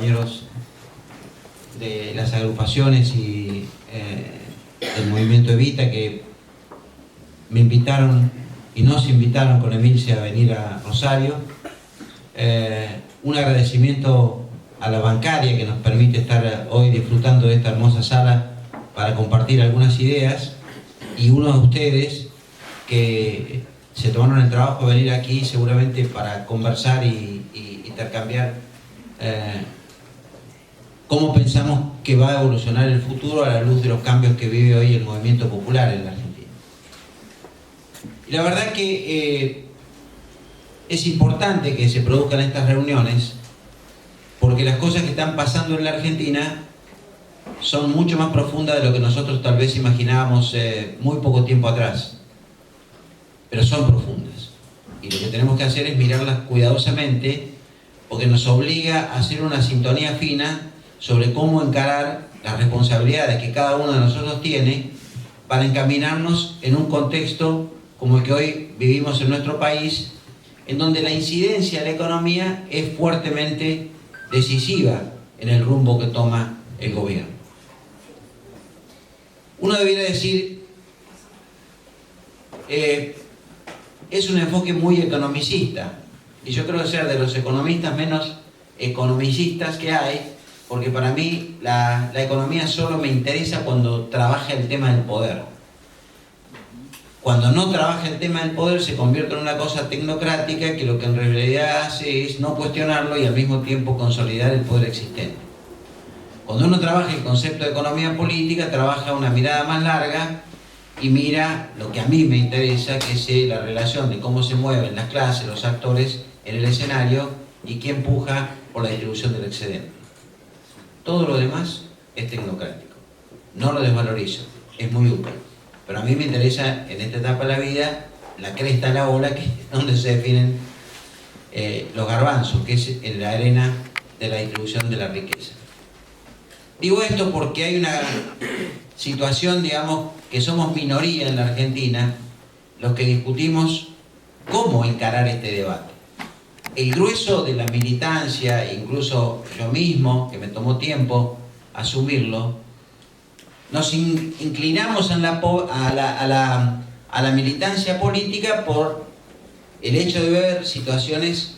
compañeros de las agrupaciones y del movimiento Evita, que me invitaron y nos invitaron con Emilce a venir a Rosario. Un agradecimiento a la bancaria que nos permite estar hoy disfrutando de esta hermosa sala para compartir algunas ideas, y uno de ustedes que se tomaron el trabajo de venir aquí seguramente para conversar y intercambiar cómo pensamos que va a evolucionar el futuro a la luz de los cambios que vive hoy el movimiento popular en la Argentina. Y la verdad que es importante que se produzcan estas reuniones, porque las cosas que están pasando en la Argentina son mucho más profundas de lo que nosotros tal vez imaginábamos muy poco tiempo atrás, pero son profundas, y lo que tenemos que hacer es mirarlas cuidadosamente, porque nos obliga a hacer una sintonía fina sobre cómo encarar las responsabilidades que cada uno de nosotros tiene para encaminarnos en un contexto como el que hoy vivimos en nuestro país, en donde la incidencia de la economía es fuertemente decisiva en el rumbo que toma el gobierno. Uno debería decir, es un enfoque muy economicista, y yo creo que ser de los economistas menos economicistas que hay, porque para mí la economía solo me interesa cuando trabaja el tema del poder. Cuando no trabaja el tema del poder se convierte en una cosa tecnocrática que lo que en realidad hace es no cuestionarlo y al mismo tiempo consolidar el poder existente. Cuando uno trabaja el concepto de economía política, trabaja una mirada más larga y mira lo que a mí me interesa, que es la relación de cómo se mueven las clases, los actores en el escenario y quién puja por la distribución del excedente. Todo lo demás es tecnocrático. No lo desvalorizo, es muy útil. Pero a mí me interesa en esta etapa de la vida la cresta de la ola, que es donde se definen los garbanzos, que es en la arena de la distribución de la riqueza. Digo esto porque hay una situación, digamos, que somos minoría en la Argentina, los que discutimos cómo encarar este debate. El grueso de la militancia, incluso yo mismo, que me tomó tiempo asumirlo, nos inclinamos a la militancia política por el hecho de ver situaciones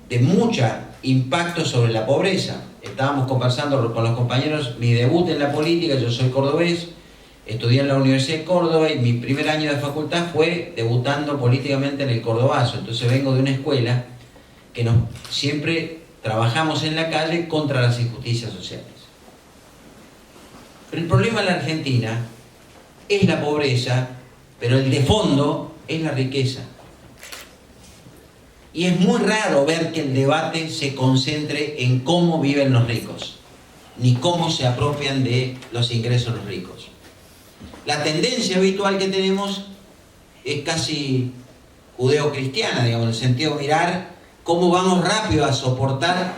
de mucho impacto sobre la pobreza. Estábamos conversando con los compañeros, mi debut en la política, yo soy cordobés, estudié en la Universidad de Córdoba y mi primer año de facultad fue debutando políticamente en el Cordobazo. Entonces vengo de una escuela que siempre trabajamos en la calle contra las injusticias sociales. Pero el problema en la Argentina es la pobreza, pero el de fondo es la riqueza. Y es muy raro ver que el debate se concentre en cómo viven los ricos, ni cómo se apropian de los ingresos de los ricos. La tendencia habitual que tenemos es casi judeocristiana, digamos, en el sentido de mirar cómo vamos rápido a soportar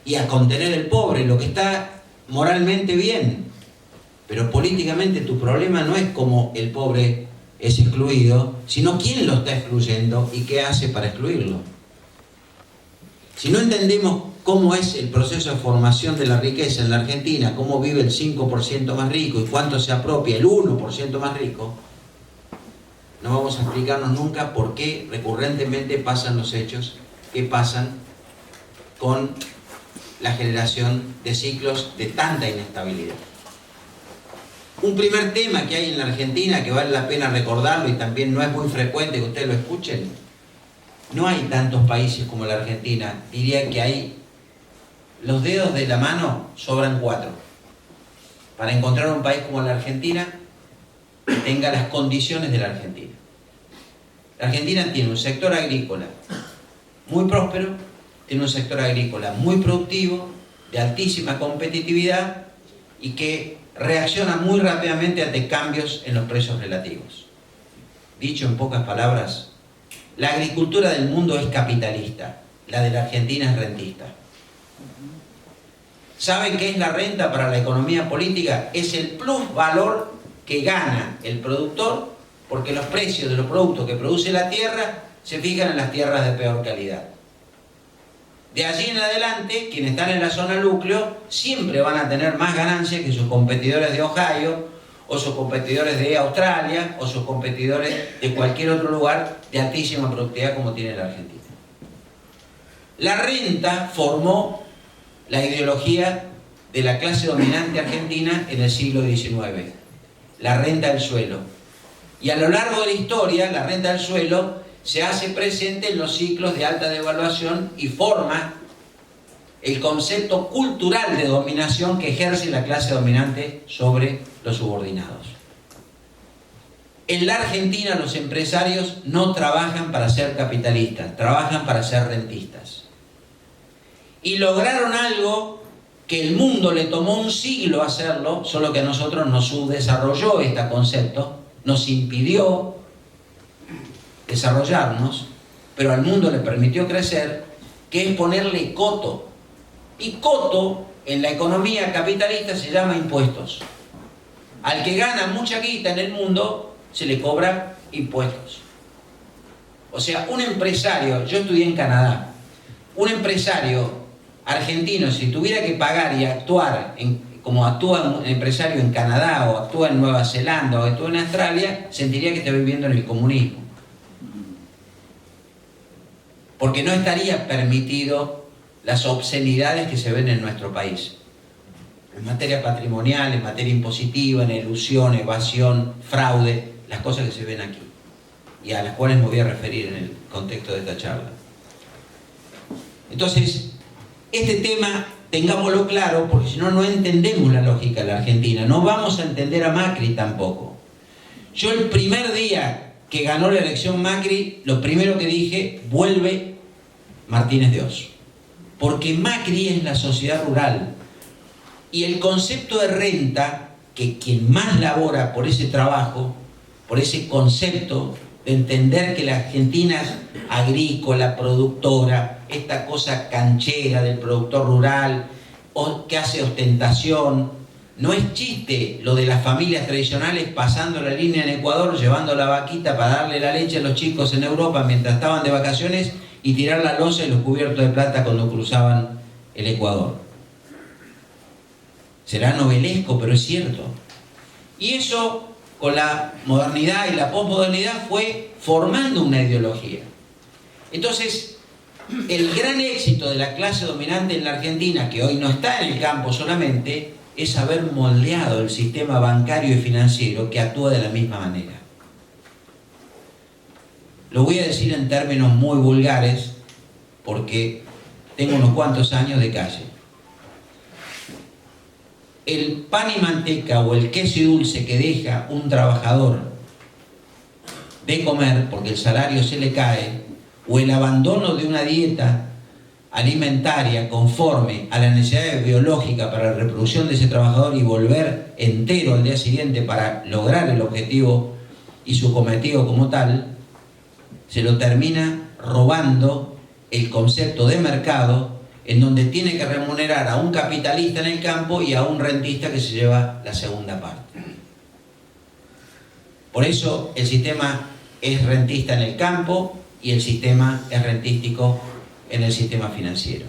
y a contener el pobre, lo que está moralmente bien. Pero políticamente tu problema no es cómo el pobre es excluido, sino quién lo está excluyendo y qué hace para excluirlo. Si no entendemos cómo es el proceso de formación de la riqueza en la Argentina, cómo vive el 5% más rico y cuánto se apropia el 1% más rico, no vamos a explicarnos nunca por qué recurrentemente pasan los hechos que pasan con la generación de ciclos de tanta inestabilidad. Un primer tema que hay en la Argentina que vale la pena recordarlo y también no es muy frecuente que ustedes lo escuchen: no hay tantos países como la Argentina. Diría que hay, los dedos de la mano sobran 4 para encontrar un país como la Argentina que tenga las condiciones de la Argentina. La Argentina tiene un sector agrícola muy próspero, tiene un sector agrícola muy productivo, de altísima competitividad y que reacciona muy rápidamente ante cambios en los precios relativos. Dicho en pocas palabras, la agricultura del mundo es capitalista, la de la Argentina es rentista. ¿Saben qué es la renta para la economía política? Es el plusvalor que gana el productor porque los precios de los productos que produce la tierra se fijan en las tierras de peor calidad. De allí en adelante, quienes están en la zona núcleo siempre van a tener más ganancias que sus competidores de Ohio, o sus competidores de Australia, o sus competidores de cualquier otro lugar de altísima productividad como tiene la Argentina. La renta formó la ideología de la clase dominante argentina en el siglo XIX, la renta del suelo. Y a lo largo de la historia, la renta del suelo se hace presente en los ciclos de alta devaluación y forma el concepto cultural de dominación que ejerce la clase dominante sobre los subordinados. En la Argentina los empresarios no trabajan para ser capitalistas, trabajan para ser rentistas. Y lograron algo que el mundo le tomó un siglo hacerlo, solo que a nosotros nos subdesarrolló este concepto, nos impidió desarrollarnos, pero al mundo le permitió crecer, que es ponerle coto. Y coto en la economía capitalista se llama impuestos. Al que gana mucha guita en el mundo se le cobra impuestos. O sea, un empresario, yo estudié en Canadá, un empresario argentino, si tuviera que pagar y actuar como actúa un empresario en Canadá, o actúa en Nueva Zelanda, o actúa en Australia, sentiría que está viviendo en el comunismo. Porque no estaría permitido las obscenidades que se ven en nuestro país. En materia patrimonial, en materia impositiva, en elusión, evasión, fraude, las cosas que se ven aquí. Y a las cuales me voy a referir en el contexto de esta charla. Entonces, este tema, tengámoslo claro, porque si no, no entendemos la lógica de la Argentina. No vamos a entender a Macri tampoco. Yo el primer día que ganó la elección Macri, lo primero que dije, vuelve Martínez de Oz. Porque Macri es la sociedad rural. Y el concepto de renta, que quien más labora por ese trabajo, por ese concepto de entender que la Argentina es agrícola, productora, esta cosa canchera del productor rural, o que hace ostentación. No es chiste lo de las familias tradicionales pasando la línea en Ecuador, llevando la vaquita para darle la leche a los chicos en Europa mientras estaban de vacaciones y tirar la loza y los cubiertos de plata cuando cruzaban el Ecuador. Será novelesco, pero es cierto. Y eso, con la modernidad y la posmodernidad, fue formando una ideología. Entonces, el gran éxito de la clase dominante en la Argentina, que hoy no está en el campo solamente, es haber moldeado el sistema bancario y financiero que actúa de la misma manera. Lo voy a decir en términos muy vulgares, porque tengo unos cuantos años de calle. El pan y manteca o el queso y dulce que deja un trabajador de comer porque el salario se le cae, o el abandono de una dieta alimentaria conforme a la necesidad biológica para la reproducción de ese trabajador y volver entero al día siguiente para lograr el objetivo y su cometido como tal, se lo termina robando el concepto de mercado, en donde tiene que remunerar a un capitalista en el campo y a un rentista que se lleva la segunda parte. Por eso el sistema es rentista en el campo y el sistema es rentístico en el sistema financiero.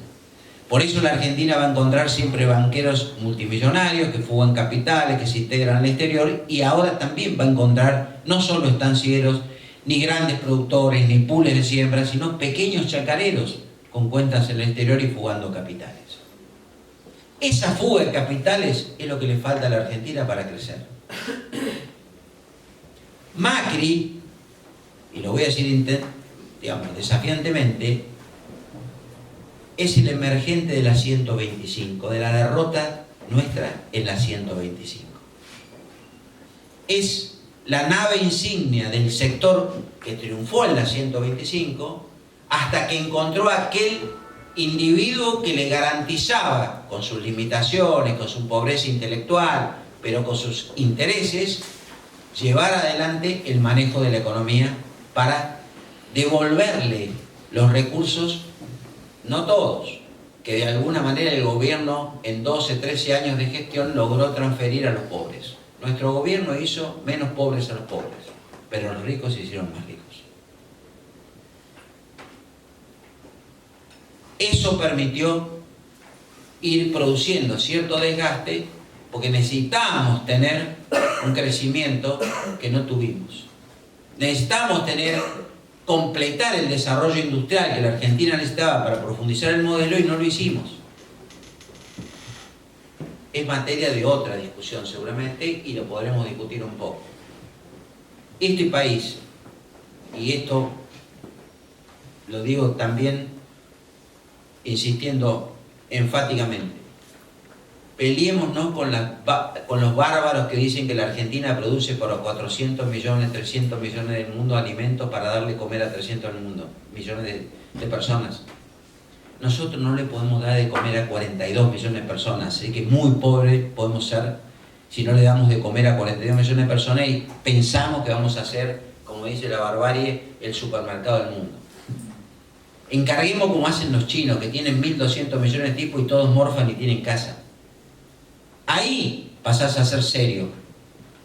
Por eso la Argentina va a encontrar siempre banqueros multimillonarios que fugan capitales, que se integran al exterior, y ahora también va a encontrar no solo estancieros, ni grandes productores, ni pools de siembra, sino pequeños chacareros con cuentas en el exterior y fugando capitales. Esa fuga de capitales es lo que le falta a la Argentina para crecer. Macri, y lo voy a decir desafiantemente, es el emergente de la 125, de la derrota nuestra en la 125. Es la nave insignia del sector que triunfó en la 125 hasta que encontró aquel individuo que le garantizaba, con sus limitaciones, con su pobreza intelectual, pero con sus intereses, llevar adelante el manejo de la economía para devolverle los recursos, no todos, que de alguna manera el gobierno en 12, 13 años de gestión logró transferir a los pobres. Nuestro gobierno hizo menos pobres a los pobres, pero los ricos se hicieron más ricos. Eso permitió ir produciendo cierto desgaste porque necesitábamos tener un crecimiento que no tuvimos. Necesitábamos completar el desarrollo industrial que la Argentina necesitaba para profundizar el modelo y no lo hicimos. Es materia de otra discusión seguramente y lo podremos discutir un poco. Este país, y esto lo digo también insistiendo enfáticamente, peleémonos con los bárbaros que dicen que la Argentina produce por 400 millones, 300 millones del mundo alimentos para darle comer a 300 del mundo, millones de personas. Nosotros no le podemos dar de comer a 42 millones de personas, así que muy pobres podemos ser si no le damos de comer a 42 millones de personas y pensamos que vamos a ser, como dice la barbarie, el supermercado del mundo. Encarguemos como hacen los chinos, que tienen 1.200 millones de tipos y todos morfan y tienen casa. Ahí pasás a ser serio.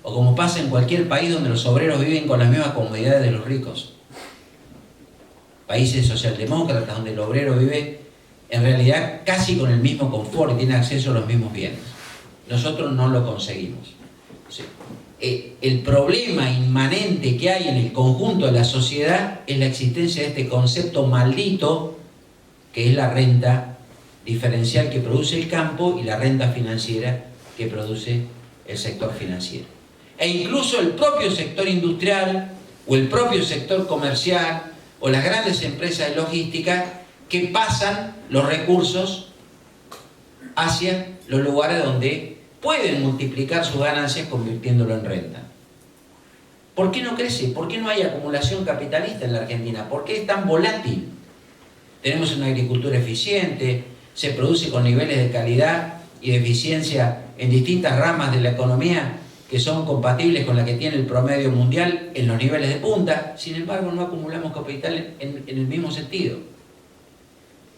O como pasa en cualquier país donde los obreros viven con las mismas comodidades de los ricos. Países socialdemócratas donde el obrero vive en realidad casi con el mismo confort y tiene acceso a los mismos bienes. Nosotros no lo conseguimos. El problema inmanente que hay en el conjunto de la sociedad es la existencia de este concepto maldito que es la renta diferencial que produce el campo y la renta financiera que produce el sector financiero. E incluso el propio sector industrial o el propio sector comercial o las grandes empresas de logística que pasan los recursos hacia los lugares donde pueden multiplicar sus ganancias convirtiéndolo en renta. ¿Por qué no crece? ¿Por qué no hay acumulación capitalista en la Argentina? ¿Por qué es tan volátil? Tenemos una agricultura eficiente, se produce con niveles de calidad y de eficiencia en distintas ramas de la economía que son compatibles con la que tiene el promedio mundial en los niveles de punta. Sin embargo, no acumulamos capital en el mismo sentido.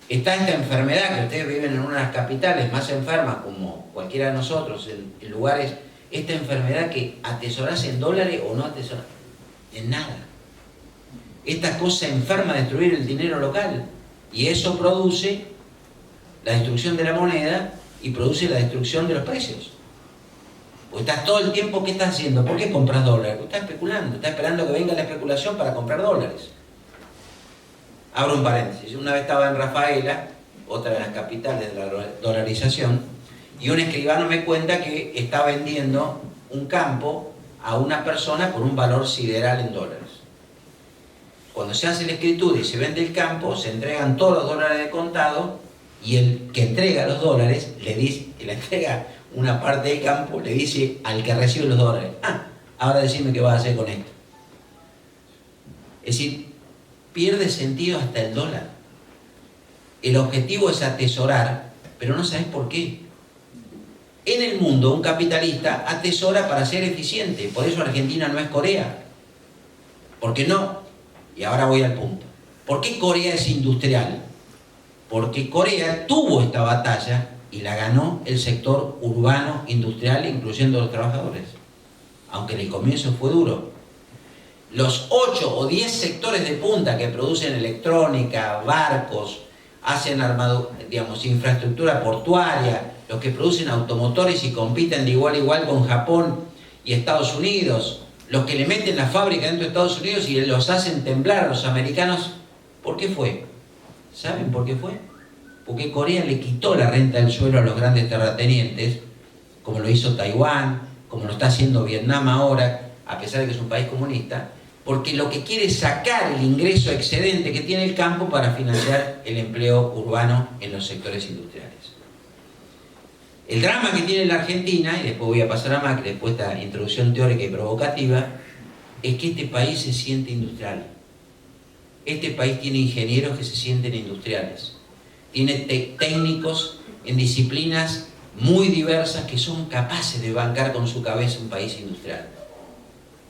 Está esta enfermedad que ustedes viven en una de las capitales más enfermas, como cualquiera de nosotros, en lugares, esta enfermedad que atesorás en dólares o no atesorás en nada. Esta cosa enferma de destruir el dinero local y eso produce la destrucción de la moneda y produce la destrucción de los precios. Porque estás todo el tiempo, ¿qué estás haciendo? ¿Por qué compras dólares? Porque estás especulando, estás esperando que venga la especulación para comprar dólares. Abro un paréntesis. Una vez estaba en Rafaela, otra de las capitales de la dolarización, y un escribano me cuenta que está vendiendo un campo a una persona por un valor sideral en dólares. Cuando se hace la escritura y se vende el campo, se entregan todos los dólares de contado y el que entrega los dólares le dice, que le entrega una parte del campo, le dice al que recibe los dólares: ahora decime qué vas a hacer con esto. Es decir, pierde sentido hasta el dólar. El objetivo es atesorar, pero no sabes por qué. En el mundo, un capitalista atesora para ser eficiente. Por eso Argentina no es Corea. ¿Por qué no? Y ahora voy al punto. ¿Por qué Corea es industrial? Porque Corea tuvo esta batalla y la ganó el sector urbano, industrial, incluyendo los trabajadores. Aunque en el comienzo fue duro. Los 8 o 10 sectores de punta que producen electrónica, barcos, hacen infraestructura portuaria, los que producen automotores y compiten de igual a igual con Japón y Estados Unidos, los que le meten la fábrica dentro de Estados Unidos y los hacen temblar a los americanos. ¿Por qué fue? ¿Saben por qué fue? Porque Corea le quitó la renta del suelo a los grandes terratenientes, como lo hizo Taiwán, como lo está haciendo Vietnam ahora, a pesar de que es un país comunista, porque lo que quiere es sacar el ingreso excedente que tiene el campo para financiar el empleo urbano en los sectores industriales. El drama que tiene la Argentina, y después voy a pasar a Macri, después de esta introducción teórica y provocativa, es que este país se siente industrial. Este país tiene ingenieros que se sienten industriales. Tiene técnicos en disciplinas muy diversas que son capaces de bancar con su cabeza un país industrial.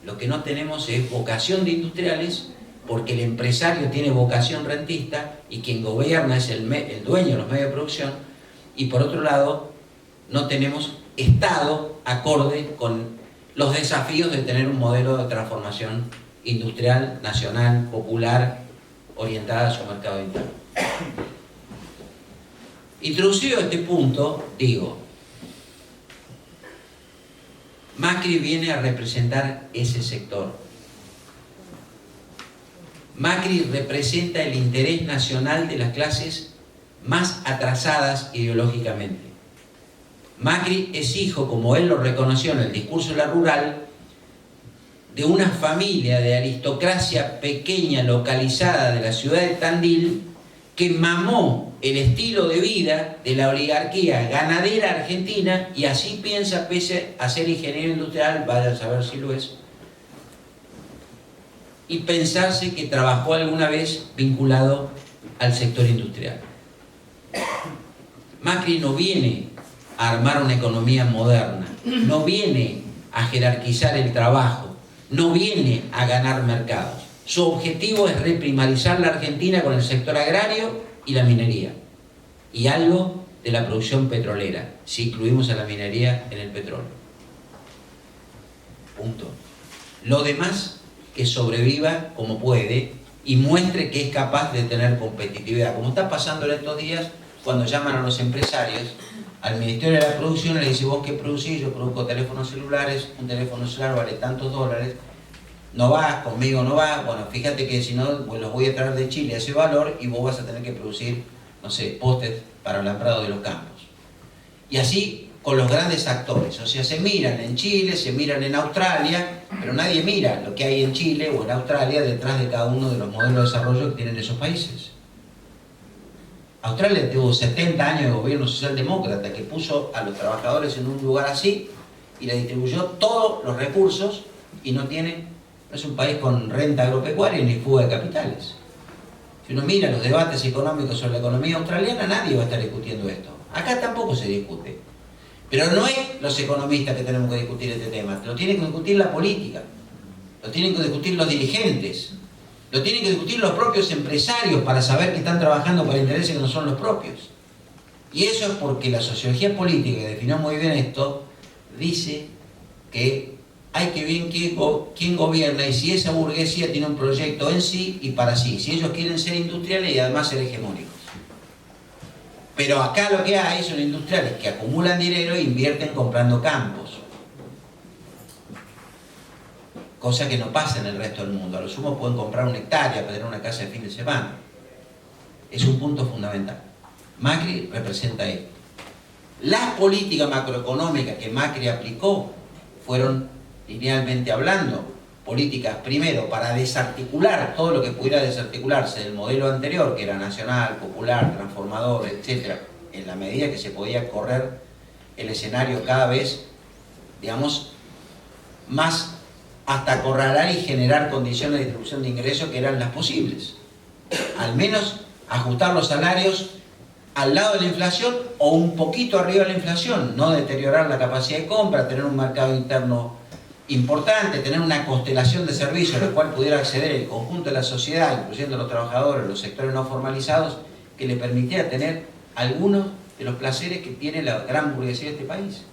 Lo que no tenemos es vocación de industriales, porque el empresario tiene vocación rentista y quien gobierna es el dueño de los medios de producción, y por otro lado no tenemos Estado acorde con los desafíos de tener un modelo de transformación industrial, nacional, popular, orientada a su mercado interno. Introducido este punto, digo, Macri viene a representar ese sector. Macri representa el interés nacional de las clases más atrasadas ideológicamente. Macri es hijo, como él lo reconoció en el discurso de la rural, de una familia de aristocracia pequeña localizada de la ciudad de Tandil que mamó el estilo de vida de la oligarquía ganadera argentina y así piensa, pese a ser ingeniero industrial, vaya a saber si lo es, y pensarse que trabajó alguna vez vinculado al sector industrial. Macri no viene a armar una economía moderna, no viene a jerarquizar el trabajo, no viene a ganar mercados. Su objetivo es reprimarizar la Argentina con el sector agrario y la minería, y algo de la producción petrolera, si incluimos a la minería en el petróleo. Punto. Lo demás, que sobreviva como puede y muestre que es capaz de tener competitividad, como está pasando en estos días cuando llaman a los empresarios al Ministerio de la Producción y le dicen: vos qué producís, yo produzco teléfonos celulares, un teléfono celular vale tantos dólares, no vas, conmigo no vas, bueno, fíjate que si no, pues los voy a traer de Chile a ese valor y vos vas a tener que producir, no sé, postes para el alambrado de los campos. Y así con los grandes actores, o sea, se miran en Chile, se miran en Australia, pero nadie mira lo que hay en Chile o en Australia detrás de cada uno de los modelos de desarrollo que tienen esos países. Australia tuvo 70 años de gobierno socialdemócrata que puso a los trabajadores en un lugar así y le distribuyó todos los recursos y no es un país con renta agropecuaria ni fuga de capitales. Si uno mira los debates económicos sobre la economía australiana, nadie va a estar discutiendo esto. Acá tampoco se discute. Pero no es los economistas que tenemos que discutir este tema, lo tiene que discutir la política, lo tienen que discutir los dirigentes, lo tienen que discutir los propios empresarios para saber que están trabajando para intereses que no son los propios. Y eso es porque la sociología política, que definió muy bien esto, dice que hay que ver quién gobierna y si esa burguesía tiene un proyecto en sí y para sí, si ellos quieren ser industriales y además ser hegemónicos. Pero acá lo que hay son industriales que acumulan dinero e invierten comprando campos. Cosa que no pasa en el resto del mundo. A lo sumo pueden comprar una hectárea para tener una casa de fin de semana. Es un punto fundamental. Macri representa esto. Las políticas macroeconómicas que Macri aplicó fueron, linealmente hablando, políticas primero para desarticular todo lo que pudiera desarticularse del modelo anterior, que era nacional, popular, transformador, etc., en la medida que se podía correr el escenario cada vez, digamos, más hasta acorralar y generar condiciones de distribución de ingresos que eran las posibles. Al menos ajustar los salarios al lado de la inflación o un poquito arriba de la inflación, no deteriorar la capacidad de compra, tener un mercado interno importante, tener una constelación de servicios a la cual pudiera acceder el conjunto de la sociedad, incluyendo los trabajadores, los sectores no formalizados, que le permitiera tener algunos de los placeres que tiene la gran burguesía de este país.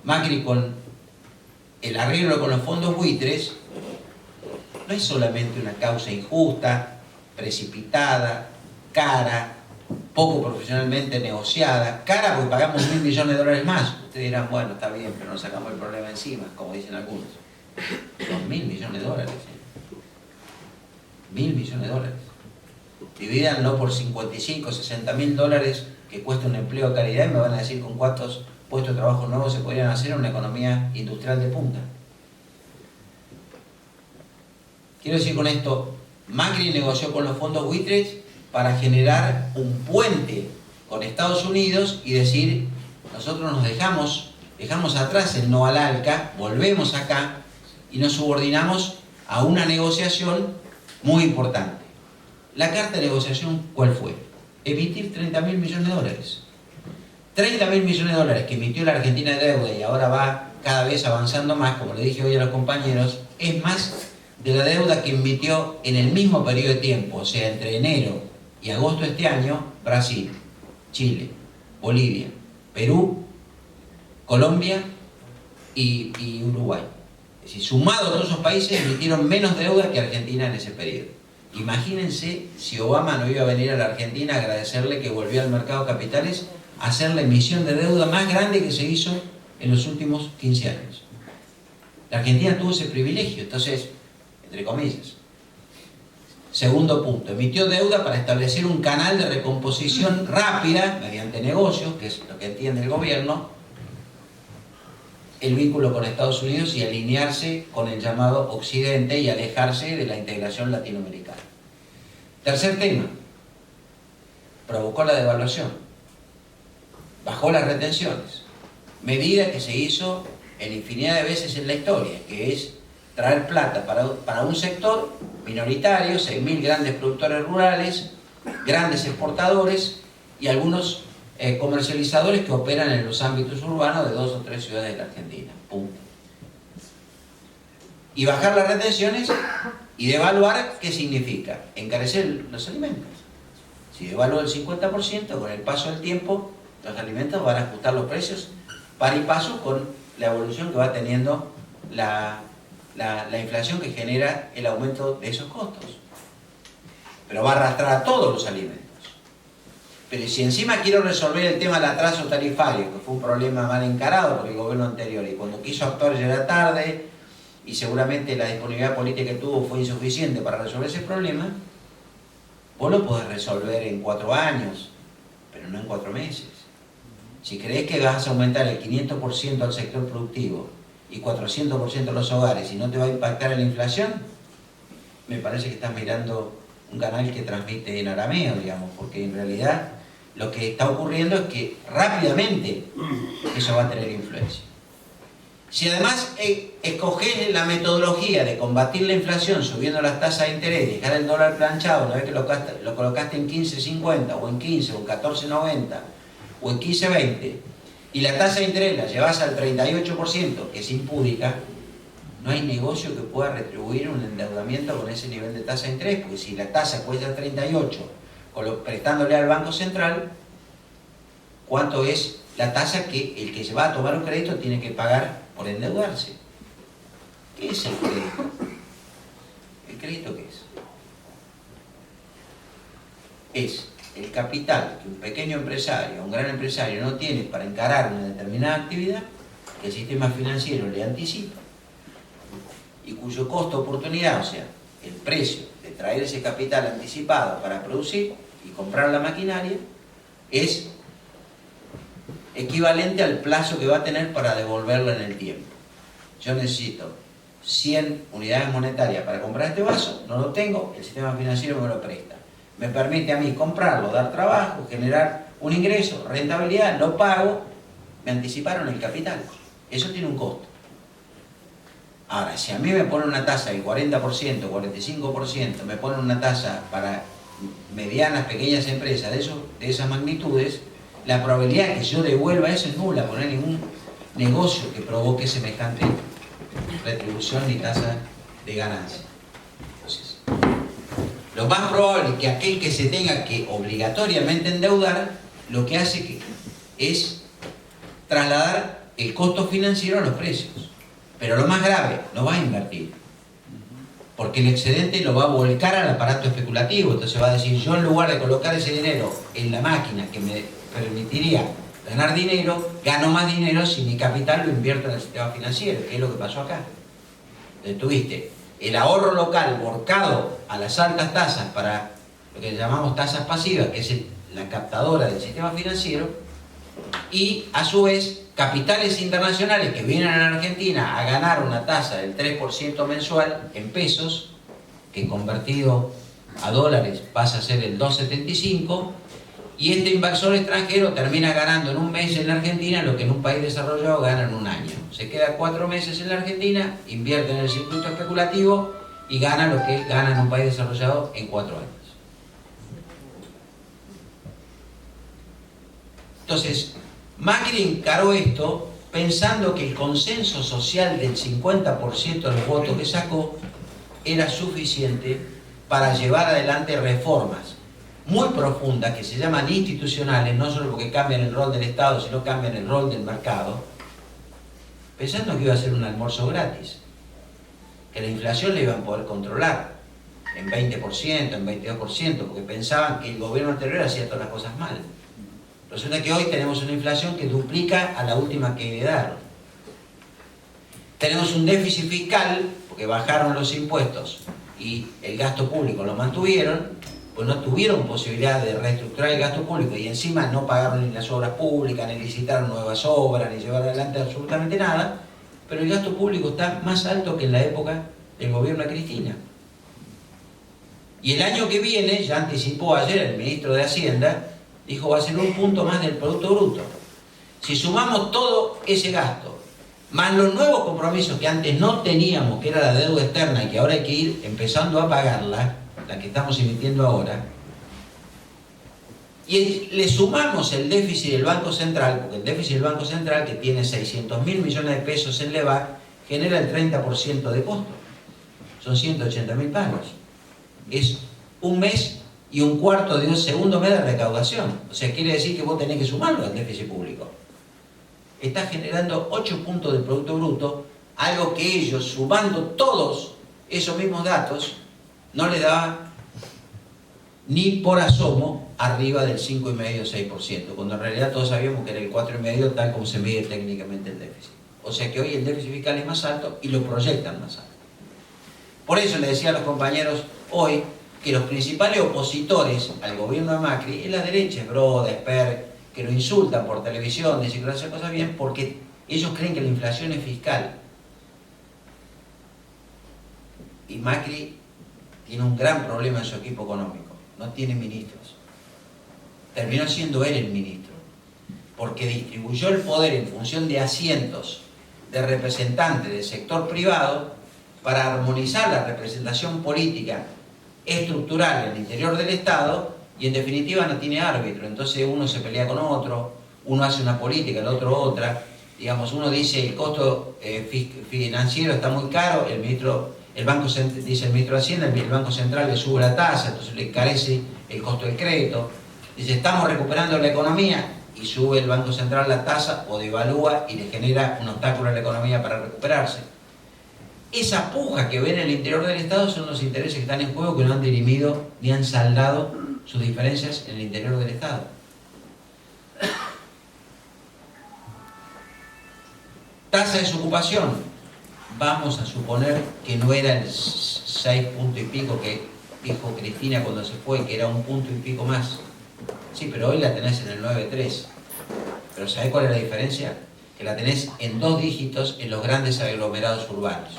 Macri, con el arreglo con los fondos buitres, no es solamente una causa injusta, precipitada, cara, poco profesionalmente negociada, cara porque pagamos $1.000 millones más. Ustedes dirán, bueno, está bien, pero nos sacamos el problema encima, como dicen algunos. Son $1.000 millones. $1.000 millones. Divídanlo por 55, $60.000 que cuesta un empleo de calidad y me van a decir con cuántos puestos de trabajo nuevos se podrían hacer en una economía industrial de punta. Quiero decir con esto, Macri negoció con los fondos buitres para generar un puente con Estados Unidos y decir, nosotros nos dejamos atrás el no al ALCA, volvemos acá y nos subordinamos a una negociación muy importante. La carta de negociación, ¿cuál fue? Emitir $30.000 millones. $30.000 millones que emitió la Argentina de deuda y ahora va cada vez avanzando más, como le dije hoy a los compañeros, es más de la deuda que emitió en el mismo periodo de tiempo, o sea, entre enero y agosto de este año, Brasil, Chile, Bolivia, Perú, Colombia y Uruguay. Es decir, sumado a todos esos países, emitieron menos deuda que Argentina en ese periodo. Imagínense si Obama no iba a venir a la Argentina a agradecerle que volvió al mercado de capitales a hacer la emisión de deuda más grande que se hizo en los últimos 15 años. La Argentina tuvo ese privilegio, entonces, entre comillas. Segundo punto, emitió deuda para establecer un canal de recomposición rápida, mediante negocios, que es lo que entiende el gobierno, el vínculo con Estados Unidos y alinearse con el llamado Occidente y alejarse de la integración latinoamericana. Tercer tema, provocó la devaluación, bajó las retenciones, medida que se hizo en infinidad de veces en la historia, que es traer plata para un sector minoritario, 6.000 grandes productores rurales, grandes exportadores y algunos comercializadores que operan en los ámbitos urbanos de 2 o 3 ciudades de la Argentina. Punto. Y bajar las retenciones y devaluar, ¿qué significa? Encarecer los alimentos. Si devalúa el 50%, con el paso del tiempo, los alimentos van a ajustar los precios par y paso con la evolución que va teniendo la inflación que genera el aumento de esos costos. Pero va a arrastrar a todos los alimentos. Pero si encima quiero resolver el tema del atraso tarifario, que fue un problema mal encarado por el gobierno anterior, y cuando quiso actuar ya era tarde, y seguramente la disponibilidad política que tuvo fue insuficiente para resolver ese problema, vos lo podés resolver en 4 años, pero no en 4 meses. Si creés que vas a aumentar el 500% al sector productivo y 400% a los hogares y no te va a impactar en la inflación, me parece que estás mirando un canal que transmite en arameo, digamos, porque en realidad lo que está ocurriendo es que rápidamente eso va a tener influencia. Si además escogés la metodología de combatir la inflación subiendo las tasas de interés, dejar el dólar planchado, una vez que lo colocaste en 15.50 o en 15 o en 14.90 o en 15.20 y la tasa de interés la llevas al 38%, que es impúdica, no hay negocio que pueda retribuir un endeudamiento con ese nivel de tasa de interés, porque si la tasa cuesta 38, prestándole al Banco Central, ¿cuánto es la tasa que el que se va a tomar un crédito tiene que pagar por endeudarse? ¿Qué es el crédito? ¿El crédito qué es? Es el capital que un pequeño empresario, un gran empresario no tiene para encarar una determinada actividad, que el sistema financiero le anticipa, y cuyo costo-oportunidad, o sea, el precio de traer ese capital anticipado para producir y comprar la maquinaria, es equivalente al plazo que va a tener para devolverlo en el tiempo. Yo necesito 100 unidades monetarias para comprar este vaso, no lo tengo, el sistema financiero me lo presta. Me permite a mí comprarlo, dar trabajo, generar un ingreso, rentabilidad, lo pago, me anticiparon el capital. Eso tiene un costo. Ahora, si a mí me ponen una tasa del 40%, 45%, me ponen una tasa para medianas, pequeñas empresas de esas magnitudes, la probabilidad de que yo devuelva eso es nula, poner ningún negocio que provoque semejante retribución ni tasa de ganancia. Entonces, lo más probable es que aquel que se tenga que obligatoriamente endeudar, lo que hace es trasladar el costo financiero a los precios. Pero lo más grave, no va a invertir. Porque el excedente lo va a volcar al aparato especulativo. Entonces va a decir, yo en lugar de colocar ese dinero en la máquina que me permitiría ganar dinero, gano más dinero si mi capital lo invierto en el sistema financiero, que es lo que pasó acá. Entonces tuviste el ahorro local volcado a las altas tasas para lo que llamamos tasas pasivas, que es la captadora del sistema financiero, y a su vez capitales internacionales que vienen a la Argentina a ganar una tasa del 3% mensual en pesos, que convertido a dólares pasa a ser el 2,75, y este inversor extranjero termina ganando en un mes en la Argentina lo que en un país desarrollado gana en un año. Se queda 4 meses en la Argentina, invierte en el circuito especulativo y gana lo que gana en un país desarrollado en 4 años. Entonces, Macri encaró esto pensando que el consenso social del 50% de los votos que sacó era suficiente para llevar adelante reformas muy profundas que se llaman institucionales, no solo porque cambian el rol del Estado, sino cambian el rol del mercado, pensando que iba a ser un almuerzo gratis, que la inflación la iban a poder controlar, en 20%, en 22%, porque pensaban que el gobierno anterior hacía todas las cosas mal. Resulta que hoy tenemos una inflación que duplica a la última que heredaron. Tenemos un déficit fiscal, porque bajaron los impuestos y el gasto público lo mantuvieron, pues no tuvieron posibilidad de reestructurar el gasto público y encima no pagaron ni las obras públicas, ni licitaron nuevas obras, ni llevaron adelante absolutamente nada, pero el gasto público está más alto que en la época del gobierno de Cristina. Y el año que viene, ya anticipó ayer el ministro de Hacienda, dijo va a ser 1 punto más del Producto Bruto. Si sumamos todo ese gasto, más los nuevos compromisos que antes no teníamos, que era la deuda externa y que ahora hay que ir empezando a pagarla, la que estamos emitiendo ahora, y le sumamos el déficit del Banco Central, porque el déficit del Banco Central, que tiene 600.000 millones de pesos en LEVAC, genera el 30% de costo. Son 180.000 pagos. Es un mes y un cuarto de un segundo mes de recaudación. O sea, quiere decir que vos tenés que sumarlo al déficit público. Está generando 8 puntos del Producto Bruto, algo que ellos, sumando todos esos mismos datos, no le daba ni por asomo arriba del 5,5-6%, cuando en realidad todos sabíamos que era el 4,5% tal como se mide técnicamente el déficit. O sea que hoy el déficit fiscal es más alto y lo proyectan más alto. Por eso le decía a los compañeros hoy que los principales opositores al gobierno de Macri es la derecha, es Broda, Esper, que lo insultan por televisión, dicen que no hace cosas bien porque ellos creen que la inflación es fiscal. Y Macri tiene un gran problema en su equipo económico, no tiene ministros. Terminó siendo él el ministro, porque distribuyó el poder en función de asientos de representantes del sector privado para armonizar la representación política estructural en el interior del Estado y en definitiva no tiene árbitro. Entonces uno se pelea con otro, uno hace una política, el otro otra. Digamos, uno dice el costo financiero está muy caro, el Banco Central, dice el ministro de Hacienda, el Banco Central le sube la tasa, entonces le encarece el costo del crédito. Dice, estamos recuperando la economía y sube el Banco Central la tasa o devalúa y le genera un obstáculo a la economía para recuperarse. Esa puja que ven en el interior del Estado son los intereses que están en juego, que no han dirimido ni han saldado sus diferencias en el interior del Estado. Tasa de desocupación. Vamos a suponer que no era el 6 punto y pico que dijo Cristina cuando se fue, que era 1 punto y pico más. Sí, pero hoy la tenés en el 9,3. Pero ¿sabés cuál es la diferencia? Que la tenés en 2 dígitos en los grandes aglomerados urbanos.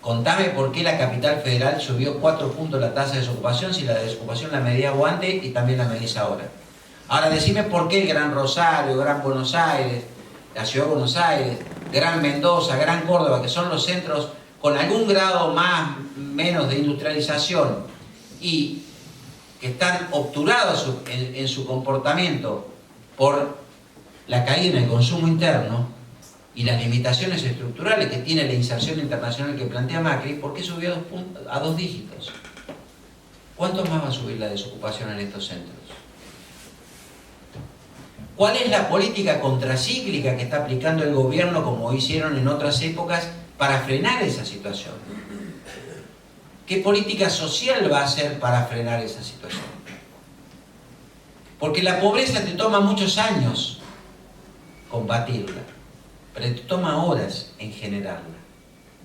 Contame por qué la capital federal subió 4 puntos la tasa de desocupación si la desocupación la medía vos antes y también la medís ahora. Ahora decime por qué el Gran Rosario, Gran Buenos Aires, la Ciudad de Buenos Aires, Gran Mendoza, Gran Córdoba, que son los centros con algún grado más menos de industrialización y que están obturados en su comportamiento por la caída en el consumo interno y las limitaciones estructurales que tiene la inserción internacional que plantea Macri, ¿por qué subió a 2 dígitos? ¿Cuánto más va a subir la desocupación en estos centros? ¿Cuál es la política contracíclica que está aplicando el gobierno, como hicieron en otras épocas, para frenar esa situación? ¿Qué política social va a hacer para frenar esa situación? Porque la pobreza te toma muchos años combatirla, pero te toma horas en generarla.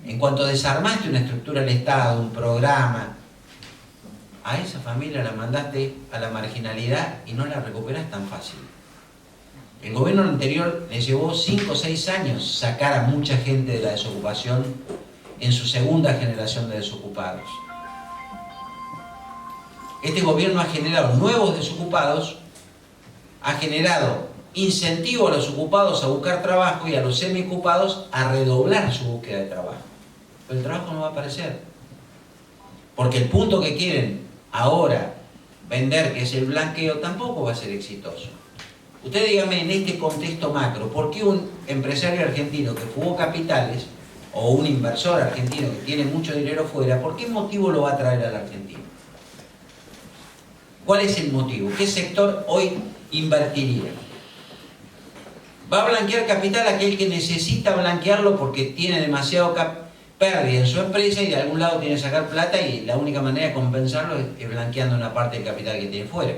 En cuanto desarmaste una estructura del Estado, un programa, a esa familia la mandaste a la marginalidad y no la recuperas tan fácil. El gobierno anterior le llevó 5 o 6 años sacar a mucha gente de la desocupación en su segunda generación de desocupados. Este gobierno ha generado nuevos desocupados, ha generado incentivo a los ocupados a buscar trabajo y a los semiocupados a redoblar su búsqueda de trabajo. Pero el trabajo no va a aparecer. Porque el punto que quieren ahora vender, que es el blanqueo, tampoco va a ser exitoso. Usted dígame en este contexto macro, ¿por qué un empresario argentino que fugó capitales o un inversor argentino que tiene mucho dinero fuera, por qué motivo lo va a traer a la Argentina? ¿Cuál es el motivo? ¿Qué sector hoy invertiría? Va a blanquear capital aquel que necesita blanquearlo porque tiene demasiado pérdida en su empresa y de algún lado tiene que sacar plata y la única manera de compensarlo es blanqueando una parte del capital que tiene fuera.